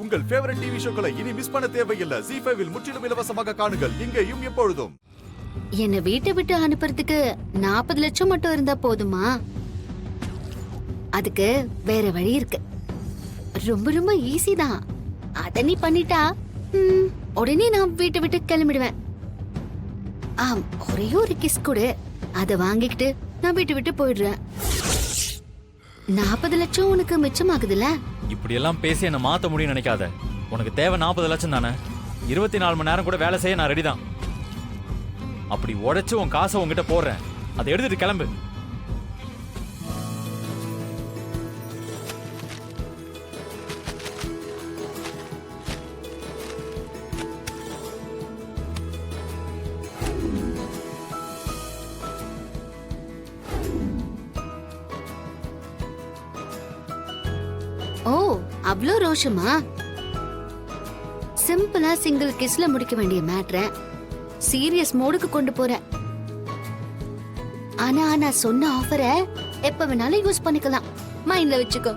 உங்கள் favourite TV ஷோக்களை இனி miss பண்ண தேவையில்லை. ZEE5 இல் முற்றிலும் இலவசமாக காணுங்கள். இங்கேயும் எப்பொழுதும். என்ன வீட்டை விட்டு அனுப்புறதுக்கு 40 லட்சம் மட்டும் இருந்தா போதுமா? அதுக்கு வேற வழி இருக்கு. ரொம்ப ரொம்ப ஈஸி தான். அத நீ பண்ணிட்டா உடனே நான் வீட்டை விட்டு கிளம்பிடுவேன். ஒரே ஒரு கிஸ் கொடு, அத வாங்கிக்கிட்டு நான் வீட்டை விட்டு போயிடுறேன். 40 லட்சம் உனக்கு மிச்சமாகுதுல்ல? இப்படி எல்லாம் பேசி என்ன மாத்த முடியும் நினைக்காத. உனக்கு தேவை 40 லட்சம் தானே? 24 மணி நேரம் கூட வேலை செய்ய நான் ரெடி தான். அப்படி உடைச்சு உன் காசை உங்ககிட்ட போடுறேன், அதை எடுத்துட்டு கிளம்பு. ஓ, அவ்ளோ ரோஷமா? சிம்பிளா சிங்கிள் கிஸ்ல முடிக்க வேண்டிய மேட்டரை சீரியஸ் மோடுக்கு கொண்டு போறேன். ஆனா நான் சொன்ன ஆஃபரை எப்ப வேணாலும் யூஸ் பண்ணிக்கலாம். மைண்ட்ல வச்சுக்கோ.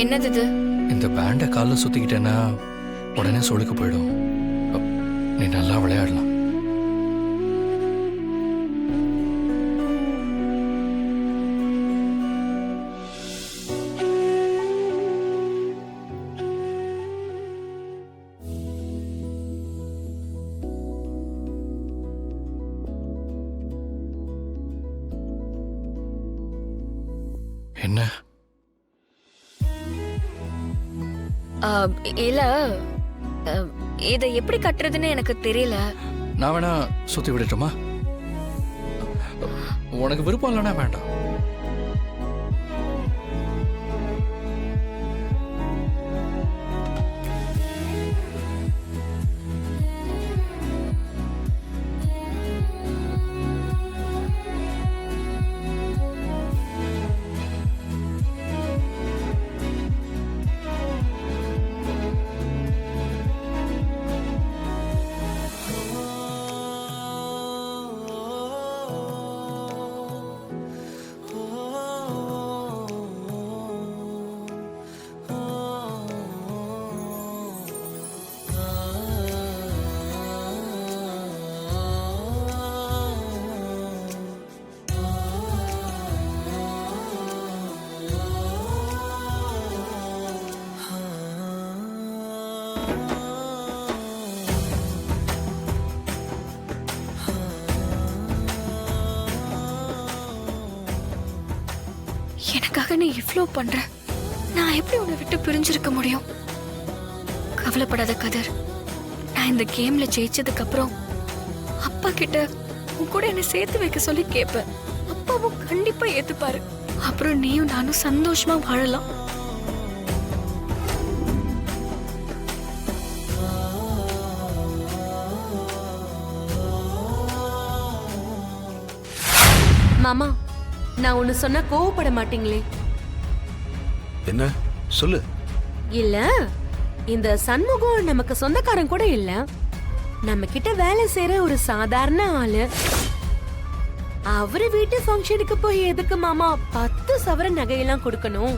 என்னது இது? இந்த பேண்ட கால்ல சுத்திக்கிட்டேன்னா உடனே சொலுக்கு போயிடும். நீ நல்லா விளையாடலாம். என்ன? இல்ல, இத எப்படி கட்டுறதுன்னு எனக்கு தெரியல. நான் வேணா சுத்தி விடட்டுமா? உனக்கு விருப்பம் இல்லைன்னா வேண்டாம். எனக்காக நீ இவ்ளோ பண்ற, நான் எப்படி உன்னை விட்டு பிரிஞ்சிருக்க முடியும்? கவலைப்படாத கதிர், நான் இந்த கேம்ல ஜெயிச்சதுக்கு அப்புறம் அப்பா கிட்ட உன் கூட என்ன சேர்த்து வைக்க சொல்லி கேட்பேன். அப்பாவும் கண்டிப்பா ஏத்துப்பாரு. அப்புறம் நீயும் நானும் சந்தோஷமா வாழலாம். மாமா, நான் ஒன்னு சொன்னா கோவப்பட மாட்டீங்களே? என்ன சொல்லு? இல்ல, இந்த சண்முகம் நமக்கு சொந்தக்காரன் கூட இல்ல. நம்ம கிட்ட வேலை செய்யற ஒரு சாதாரண ஆளு. அவரு வீட்டு ஃபங்க்ஷனுக்கு போய் எதுக்கு மாமா 10 சவரன் நகையெல்லாம் கொடுக்கணும்?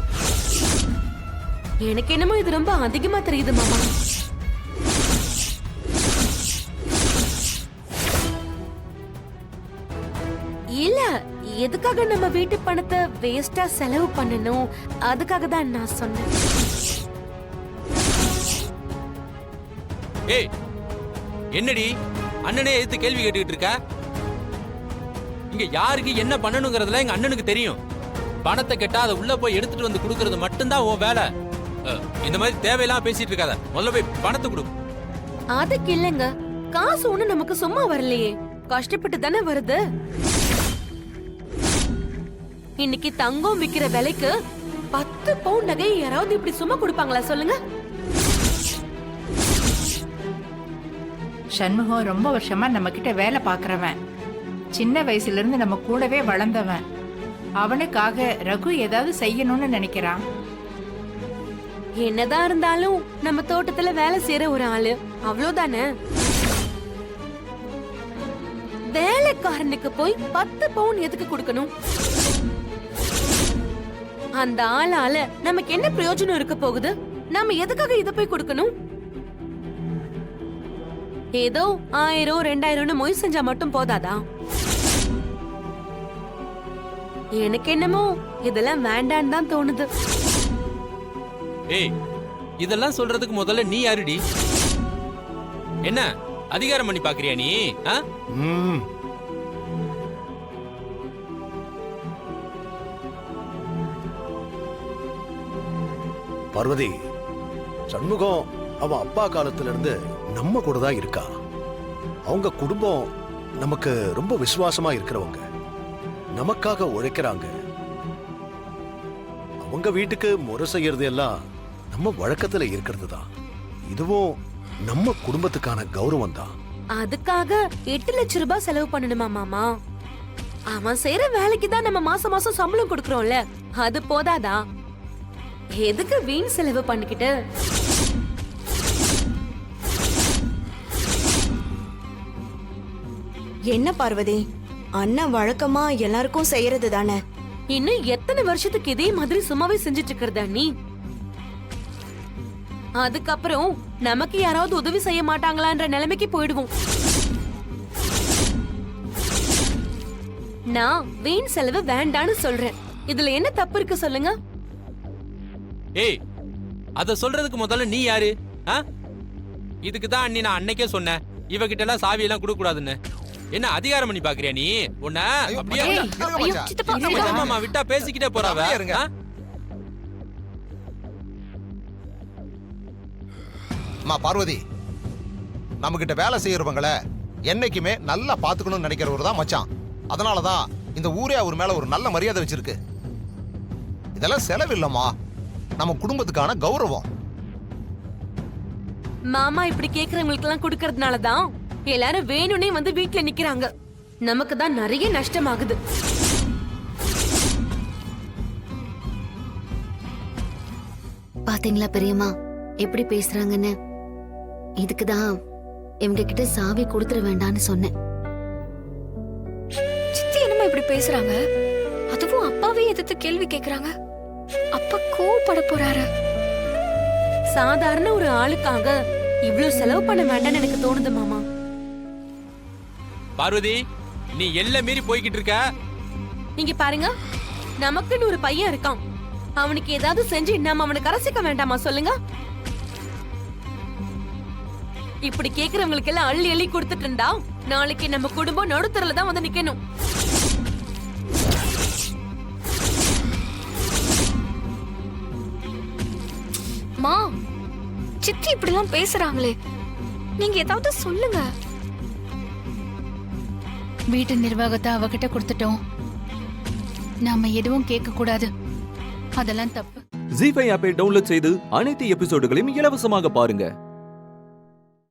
எனக்கு என்னமோ இது ரொம்ப அதிகமா தெரியுது மாமா. இல்ல, எதுக்காக நம்ம வீட்டு பணத்தை வேஸ்டா செலவு பண்ணணும்? அதுக்காக தான் நான் சொன்னேன். ஏய், என்னடி அண்ணனே எதிர்த்து கேள்வி கேட்டுக்கிட்டு இருக்க? இங்க யாருக்கு என்ன பண்ணணுங்கிறதுல எங்க அண்ணனுக்கு தெரியும். பணத்தை கேட்டா அதை உள்ள போய் எடுத்துட்டு வந்து கொடுக்கறது மட்டும்தான் உன் வேலை. இந்த மாதிரி தேவையெல்லாம் பேசிட்டு இருக்காத. முதல்ல போய் பணத்தை கொடு. அதுக்கு இல்லங்க, காசு ஒண்ணு நமக்கு சும்மா வரலையே, கஷ்டப்பட்டு தானே வருது. இன்னைக்கு தங்கம் விக்கிற விலைக்கு 10 பவுண்ட் நகை யாராவது இப்படி சும்மா கொடுப்பாங்களா சொல்லுங்க? சண்முகம் ரொம்ப வருஷமா நம்ம கிட்ட வேலை பாக்குறவன். சின்ன வயசுல இருந்து நம்ம கூடவே வளர்ந்தவன். அவனுக்காக ரகு ஏதாவது செய்யணும்னு நினைக்கிறான். என்னதான் இருந்தாலும் நம்ம தோட்டத்துல வேலை செய்யற ஒரு ஆளு, அவ்வளவுதானே. வேலைக்காரனுக்கு போய் 10 பவுன் எதுக்கு கொடுக்கணும்? அந்த ஆளால நமக்கு என்ன பிரயோஜனம் இருக்க போகுது? நாம எதுக்காக இத போய் கொடுக்கணும்? ஏதோ 1000 2000 மொய் செஞ்சா மட்டும் போதாதா? எனக்கு என்னமோ இதெல்லாம் வேண்டான்னு தான் தோணுது. ஏய் இதெல்லாம் சொல்றதுக்கு முதல்ல நீ யாருடி? என்ன அதிகாரம் பண்ணி பாக்குறியா நீ? ஆ? பார்வதி, சண்முகம் அவன் அப்பா காலத்துல இருந்து நம்ம கூட தான் இருக்கா. அவங்க குடும்பம் நமக்கு ரொம்ப விசுவாசமா இருக்கிறவங்க, நமக்காக உழைக்கிறாங்க. அவங்க வீட்டுக்கு முறை செய்யறது எல்லாம் நம்ம வழக்கத்துல இருக்கிறது தான். இதுவும் நம்ம குடும்பத்துக்கான கௌரவம் தான். அதுக்காக 8 லட்சம் ரூபாய் செலவு பண்ணணுமா மாமா? அவன் செய்யற வேலைக்கு தான் நம்ம மாசம் மாசம் சம்பளம் கொடுக்கறோம்ல, அது போதாதா? எதுக்கு வீண் செலவு பண்ணிக்கிட்டு? என்ன பார்வதி, அண்ணன் வழக்கமா எல்லாருக்கும் செய்யறது தானே. இன்னும் எத்தனை வருஷத்துக்கு இதே மாதிரி சும்மாவே செஞ்சுட்டு இருக்கிறதா நீ? அதுக்கப்புறம் நமக்கு யாராவது உதவி செய்ய மாட்டாங்களான்ற நிலைமைக்கு போயிடுவோம். நான் வீண் செலவு வேண்டான்னு சொல்றேன். இதுல என்ன தப்பு இருக்கு சொல்லுங்க? ஏய் அத சொல்றதுக்கு முதல்ல நீ யாரு? ஆ? இதுக்கு தான் அண்ணி நான் அன்னைக்கே சொன்னேன் இவகிட்ட எல்லாம் சாவி எல்லாம் கொடுக்க கூடாதுன்னு. என்ன அதிகாரம் பண்ணி பாக்குறியா நீ? உன்ன அப்படியே மாமா விட்டா பேசிக்கிட்டே போறாவ. ஆ? அம்மா பார்வதி, நம்ம கிட்ட வேலை செய்யறவங்கள என்னைக்குமே நல்லா பாத்துக்கணும்னு நினைக்கிறவர் தான் மச்சான். அதனாலதான் இந்த ஊரே அவர் மேல ஒரு நல்ல மரியாதை வச்சிருக்கு. இதெல்லாம் செலவு இல்லம்மா, நம்ம குடும்பத்துக்கான கௌரவம். மாமா இப்படி கேக்குறவங்களுக்கு எல்லாம் கொடுக்கறதுனாலதான் எல்லாரும் வேணும்னே வந்து வீட்டுல நிக்கிறாங்க. நமக்கு தான் நிறைய நஷ்டமாகுது. பாத்தீங்களா பெரியம்மா எப்படி பேசுறாங்கன்னு? இதுக்குதான் இவங்க கிட்ட சாவி கொடுத்துட வேண்டாம்னு சொன்னேன். சித்தி என்னமா இப்படி பேசுறாங்க? அதுவும் அப்பாவே எதிர்த்து கேள்வி கேக்குறாங்க. அப்பா கோவப்பட போறாரு. சாதாரண ஒரு ஆளுக்காக இவ்வளவு செலவு பண்ண வேண்டாம்னு எனக்கு தோணுது மாமா. பார்வதி நீ எல்லை மீறி போய்கிட்டு இருக்க. இங்க பாருங்க, நமக்குன்னு ஒரு பையன் இருக்கான். அவனுக்கு ஏதாவது செஞ்சு நாம அவனுக்கு அரசிக்க வேண்டாமா சொல்லுங்க? இப்படி கேக்குறவங்களுக்கு எல்லாம் அள்ளி அள்ளி கொடுத்துட்டு இருந்தா நாளைக்கு நம்ம குடும்பம் நடுத்தரல தான் வந்து நிக்கணும். மா, சித்தி இப்படி எல்லாம் பேசுறாங்களே, நீங்க ஏதாவது சொல்லுங்க. வீட்டு நிர்வாகத்தை அவகிட்ட கொடுத்துட்டோம். நாம எதுவும் கேட்க கூடாது. அதெல்லாம் தப்பு. ஜீ5 ஆப்பை டவுன்லோட் செய்து அனைத்து எபிசோடுகளையும் இலவசமாக பாருங்க.